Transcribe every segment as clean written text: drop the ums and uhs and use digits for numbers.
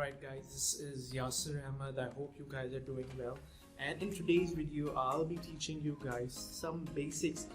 Alright guys, this is Yasir Ahmed. I hope you guys are doing well. And in today's video, I'll be teaching you guys some basics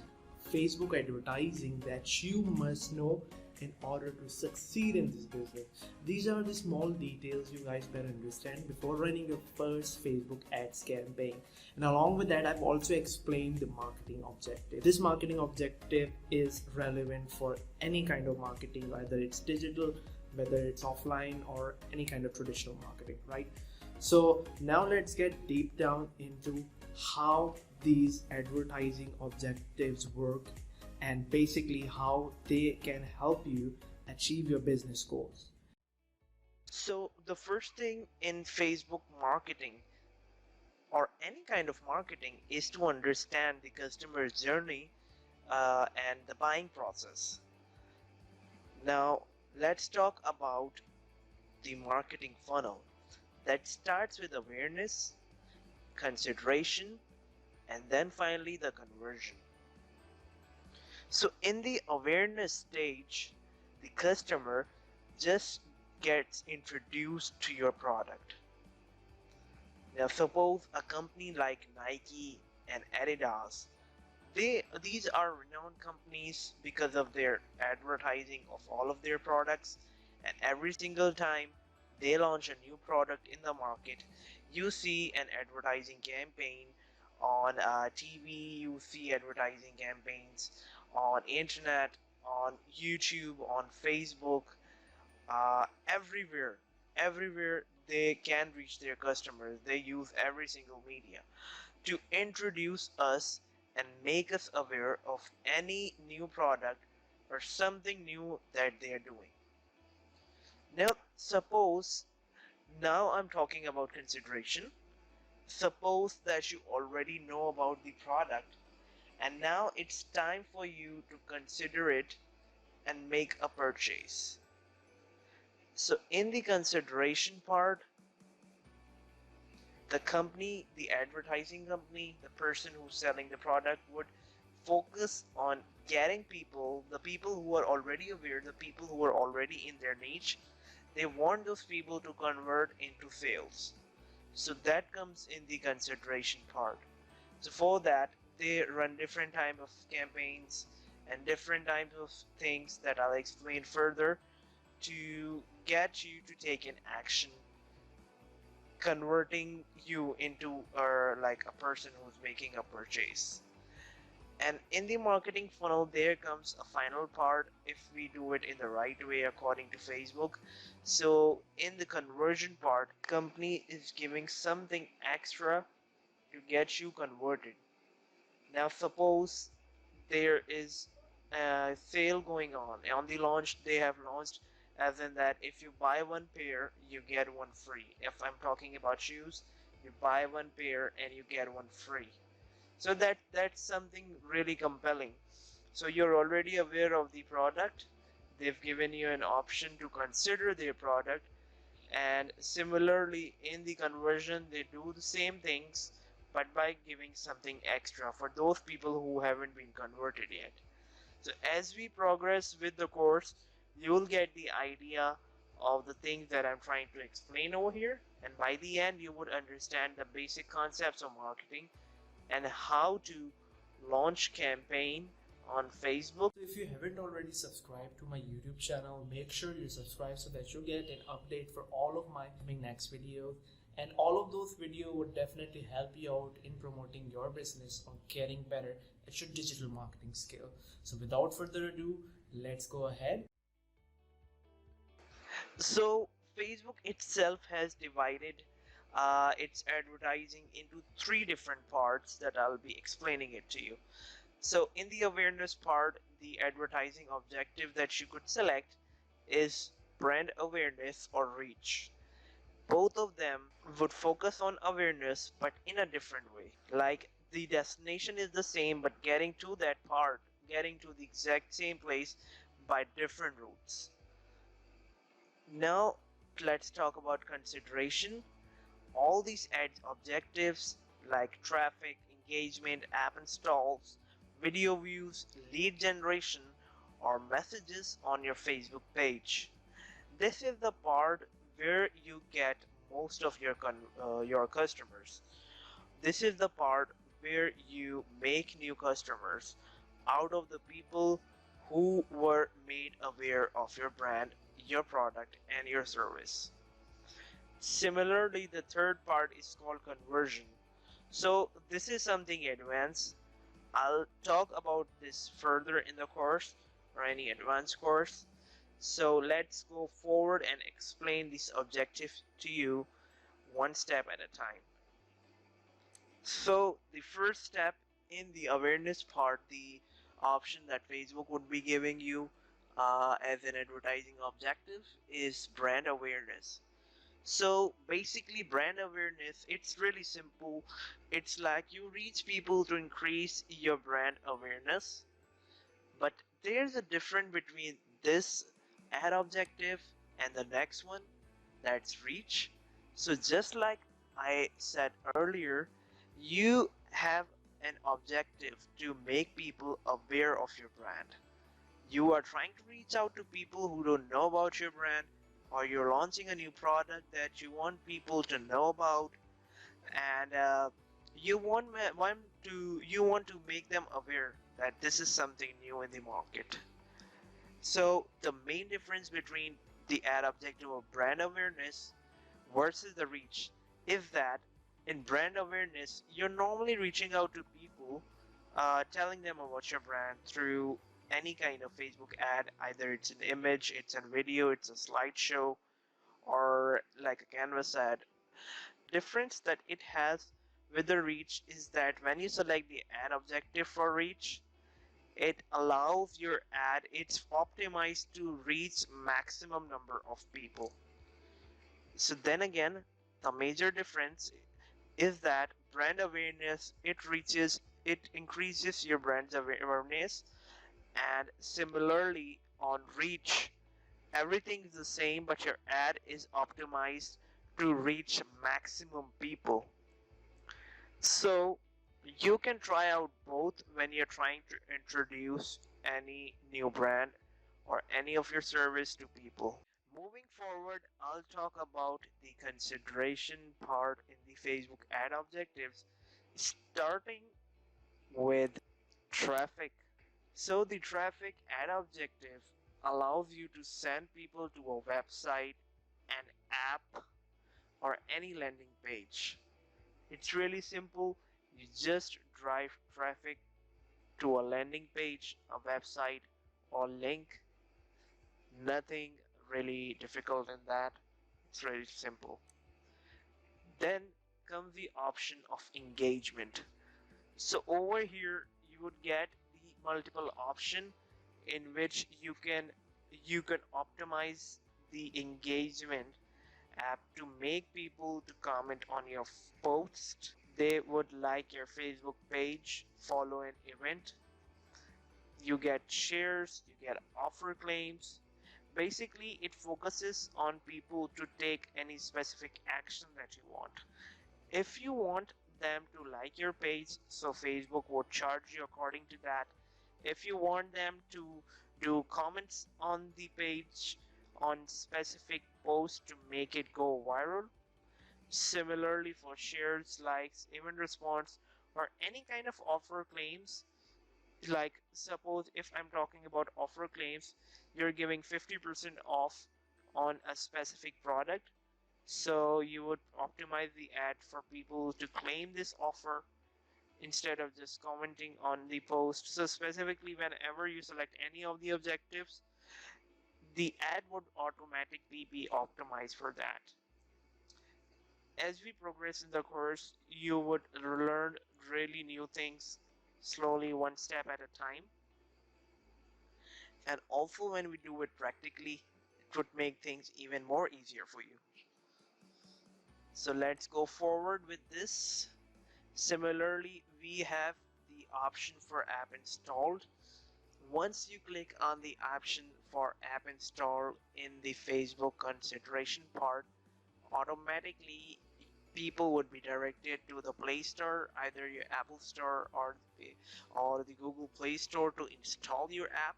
Facebook advertising that you must know in order to succeed in this business. These are the small details you guys better understand before running your first Facebook ads campaign. And along with that, I've also explained the marketing objective. This marketing objective is relevant for any kind of marketing, whether it's digital, whether it's offline, or any kind of traditional marketing, right? So now let's get deep down into how these advertising objectives work and basically how they can help you achieve your business goals. So the first thing in Facebook marketing or any kind of marketing is to understand the customer journey and the buying process. Now let's talk about the marketing funnel that starts with awareness, consideration, and then finally the conversion. So in the awareness stage, the customer just gets introduced to your product. Now suppose a company like Nike and Adidas, these are renowned companies because of their advertising of all of their products, and every single time they launch a new product in the market, you see an advertising campaign on TV, you see advertising campaigns on internet, on YouTube, on Facebook, everywhere they can reach their customers. They use every single media to introduce us and make us aware of any new product or something new that they are doing. Now suppose, now I'm talking about consideration. Suppose that you already know about the product and now it's time for you to consider it and make a purchase. So in the consideration part, the company, the advertising company, the person who's selling the product would focus on getting people, the people who are already aware, the people who are already in their niche. They want those people to convert into sales. So that comes in the consideration part. So for that, they run different type of campaigns and different types of things that I'll explain further to get you to take an action, converting you into like a person who's making a purchase. And in the marketing funnel, there comes a final part if we do it in the right way according to Facebook. So in the conversion part, company is giving something extra to get you converted. Now suppose there is a sale going on the launch. They have launched as in that if you buy one pair you get one free. If I'm talking about shoes, you buy one pair and you get one free. So that's something really compelling. So you're already aware of the product, they've given you an option to consider their product, and similarly in the conversion they do the same things but by giving something extra for those people who haven't been converted yet. So as we progress with the course, you'll get the idea of the things that I'm trying to explain over here, and by the end you would understand the basic concepts of marketing and how to launch campaign on Facebook. So if you haven't already subscribed to my YouTube channel, make sure you subscribe so that you get an update for all of my coming next videos. And all of those videos would definitely help you out in promoting your business or getting better at your digital marketing skill. So without further ado, let's go ahead. So Facebook itself has divided its advertising into three different parts that I'll be explaining it to you. So in the awareness part, the advertising objective that you could select is brand awareness or reach. Both of them would focus on awareness but in a different way. Like the destination is the same but getting to that part, getting to the exact same place by different routes. Now let's talk about consideration. All these ads objectives like traffic, engagement, app installs, video views, lead generation, or messages on your Facebook page. This is the part where you get most of your customers. This is the part where you make new customers out of the people who were made aware of your brand, your product, and your service. Similarly, the third part is called conversion. So this is something advanced. I'll talk about this further in the course or any advanced course. So let's go forward and explain this objective to you one step at a time. So the first step in the awareness part, the option that Facebook would be giving you as an advertising objective, is brand awareness. So basically, brand awareness, it's really simple. It's like you reach people to increase your brand awareness. But there's a difference between this ad objective and the next one, that's reach. So just like I said earlier, you have an objective to make people aware of your brand. You are trying to reach out to people who don't know about your brand, or you're launching a new product that you want people to know about, and you want to make them aware that this is something new in the market. So the main difference between the ad objective of brand awareness versus the reach is that in brand awareness, you're normally reaching out to people, telling them about your brand through any kind of Facebook ad. Either it's an image, it's a video, it's a slideshow, or like a canvas ad. Difference that it has with the reach is that when you select the ad objective for reach, it allows your ad, it's optimized to reach maximum number of people. So then again, the major difference is that brand awareness, it increases your brand's awareness, and similarly on reach, everything is the same, but your ad is optimized to reach maximum people. So you can try out both when you're trying to introduce any new brand or any of your service to people. Moving forward, I'll talk about the consideration part in the Facebook ad objectives, starting with traffic. So the traffic ad objective allows you to send people to a website, an app, or any landing page. It's really simple. You just drive traffic to a landing page, a website, or link. Nothing really difficult in that. It's really simple. Then comes the option of engagement. So over here you would get the multiple option in which you can optimize the engagement app to make people to comment on your post. They would like your Facebook page, follow an event. You get shares, you get offer claims. Basically, it focuses on people to take any specific action that you want. If you want them to like your page, so Facebook would charge you according to that. If you want them to do comments on the page on specific posts to make it go viral, similarly for shares, likes, event response, or any kind of offer claims, like suppose if I'm talking about offer claims, you're giving 50% off on a specific product, so you would optimize the ad for people to claim this offer instead of just commenting on the post. So specifically, whenever you select any of the objectives, the ad would automatically be optimized for that. As we progress in the course, you would learn really new things slowly, one step at a time. And also when we do it practically, it would make things even more easier for you. So let's go forward with this. Similarly, we have the option for app installed. Once you click on the option for app install in the Facebook consideration part, automatically people would be directed to the Play Store, either your Apple Store or the Google Play Store, to install your app.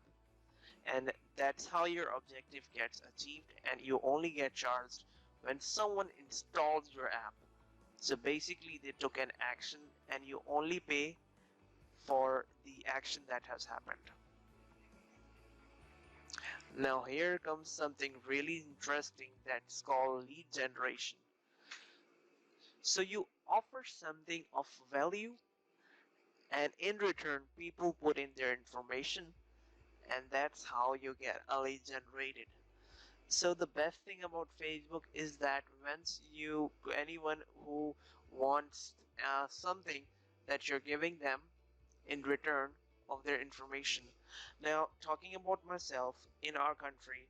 And that's how your objective gets achieved, and you only get charged when someone installs your app. So basically they took an action and you only pay for the action that has happened. Now here comes something really interesting that's called lead generation. So you offer something of value, and in return people put in their information, and that's how you get a lead generated. So the best thing about Facebook is that once anyone who wants something, that you're giving them in return of their information. Now, talking about myself, in our country,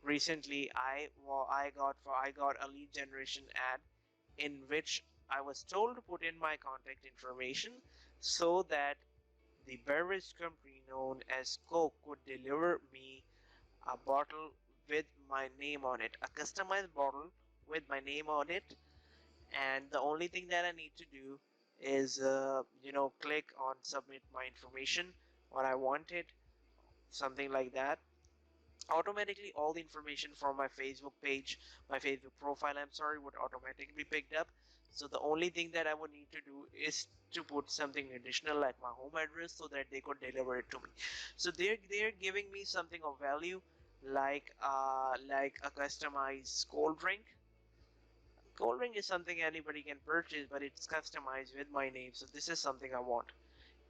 recently I got a lead generation ad in which I was told to put in my contact information so that the beverage company known as Coke could deliver me a bottle with my name on it, a customized bottle with my name on it. And the only thing that I need to do is click on submit my information, what I wanted, something like that. Automatically all the information from my Facebook page, my Facebook profile, I'm sorry, would automatically be picked up. So the only thing that I would need to do is to put something additional like my home address so that they could deliver it to me. So they're giving me something of value, like a customized cold drink. Cold drink is something anybody can purchase, but it's customized with my name. So this is something I want.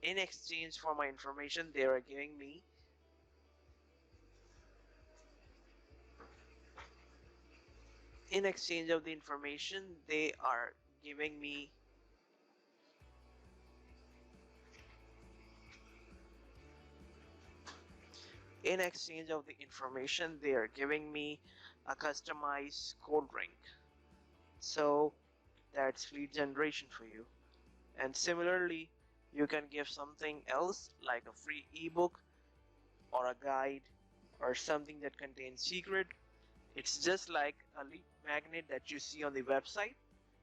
In exchange for my information, they are giving me in exchange of the information, they are giving me in exchange of the information, they are giving me a customized cold drink. So that's lead generation for you. And similarly, you can give something else like a free ebook or a guide or something that contains secret. It's just like a lead magnet that you see on the website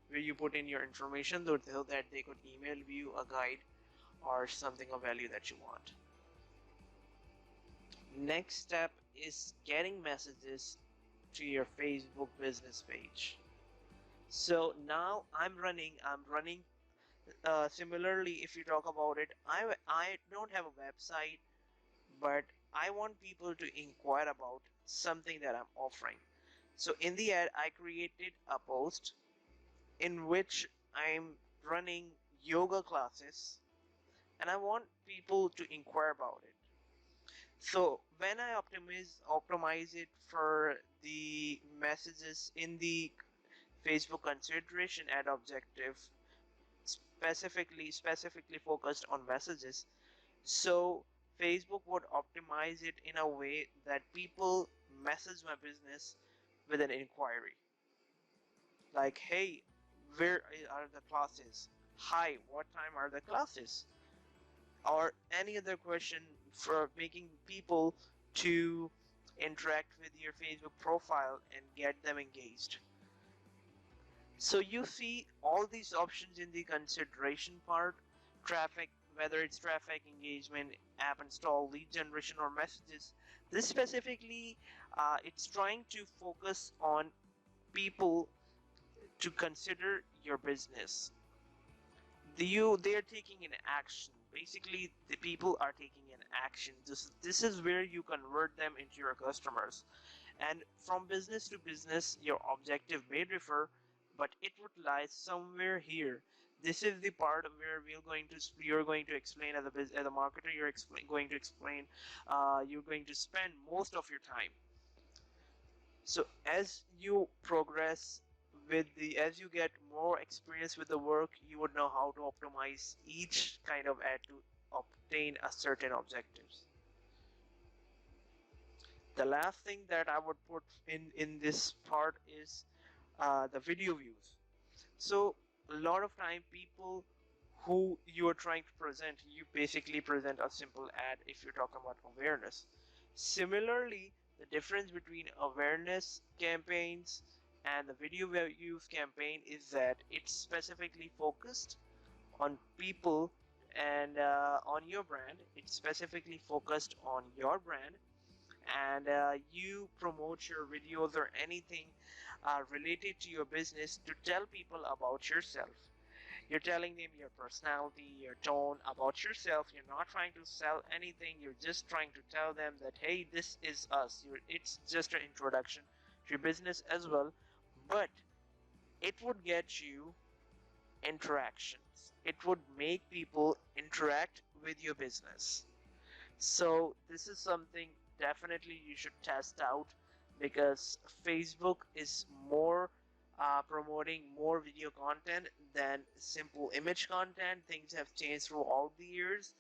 where you put in your information so that they could email you a guide or something of value that you want. Next step is getting messages to your Facebook business page. So now I'm running similarly, if you talk about it, I don't have a website, but I want people to inquire about something that I'm offering. So in the ad, I created a post in which I'm running yoga classes and I want people to inquire about it. So when I optimize it for the messages in the Facebook consideration ad objective, specifically focused on messages, so Facebook would optimize it in a way that people message my business with an inquiry like, hey, where are the classes? Hi, what time are the classes? Or any other question for making people to interact with your Facebook profile and get them engaged. So you see all these options in the consideration part, traffic, whether it's traffic, engagement, app install, lead generation, or messages. This specifically, it's trying to focus on people to consider your business. They are taking an action. Basically, the people are taking an action. This is where you convert them into your customers. And from business to business, your objective may differ, but it would lie somewhere here. This is the part where you're going to explain as a marketer. Going to explain. You're going to spend most of your time. So as you progress as you get more experience with the work, you would know how to optimize each kind of ad to obtain a certain objectives. The last thing that I would put in this part is the video views. So a lot of time people who you are trying to present, you basically present a simple ad if you're talking about awareness. Similarly, the difference between awareness campaigns and the video views campaign is that it's specifically focused on people and on your brand. It's specifically focused on your brand, and you promote your videos or anything related to your business to tell people about yourself. You're telling them your personality, your tone, about yourself. You're not trying to sell anything. You're just trying to tell them that, hey, this is us. It's just an introduction to your business as well. But it would get you interactions. It would make people interact with your business. So this is something definitely you should test out, because Facebook is more promoting more video content than simple image content. Things have changed throughout the years,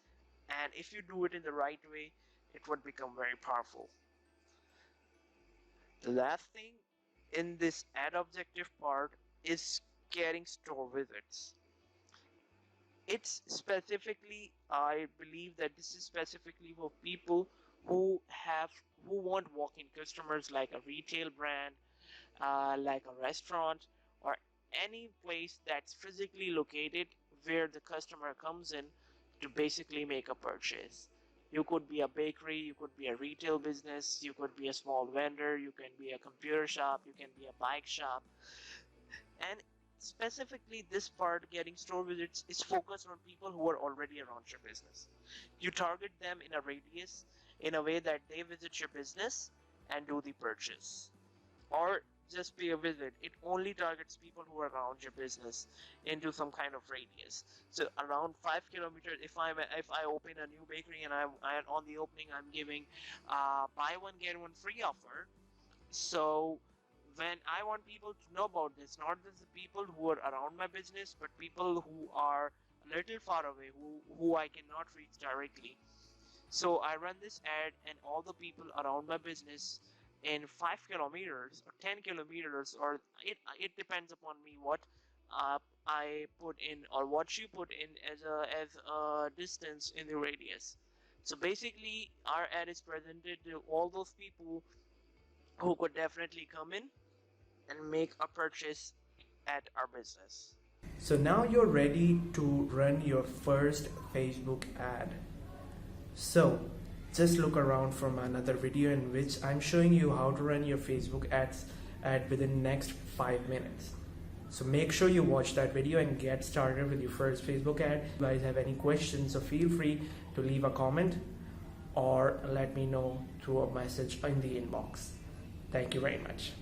and if you do it in the right way, it would become very powerful. The last thing in this ad objective part is getting store visits. It's specifically, I believe that this is specifically for people who have who want walk-in customers, like a retail brand, like a restaurant, or any place that's physically located where the customer comes in to basically make a purchase. You could be a bakery, you could be a retail business, you could be a small vendor, you can be a computer shop, you can be a bike shop. And specifically, this part, getting store visits, is focused on people who are already around your business. You target them in a radius in a way that they visit your business and do the purchase, or just pay a visit. It only targets people who are around your business into some kind of radius. So around 5 kilometers, if I open a new bakery and I on the opening I'm giving buy one get one free offer. So when I want people to know about this, not just the people who are around my business, but people who are a little far away, who I cannot reach directly. So I run this ad, and all the people around my business in 5 kilometers or 10 kilometers, or it depends upon me what I put in, or what you put in as a distance in the radius. So basically, our ad is presented to all those people who could definitely come in and make a purchase at our business. So now you're ready to run your first Facebook ad. So just look around from another video in which I'm showing you how to run your Facebook ad within next 5 minutes. So make sure you watch that video and get started with your first Facebook ad. If you guys have any questions, so feel free to leave a comment or let me know through a message in the inbox. Thank you very much.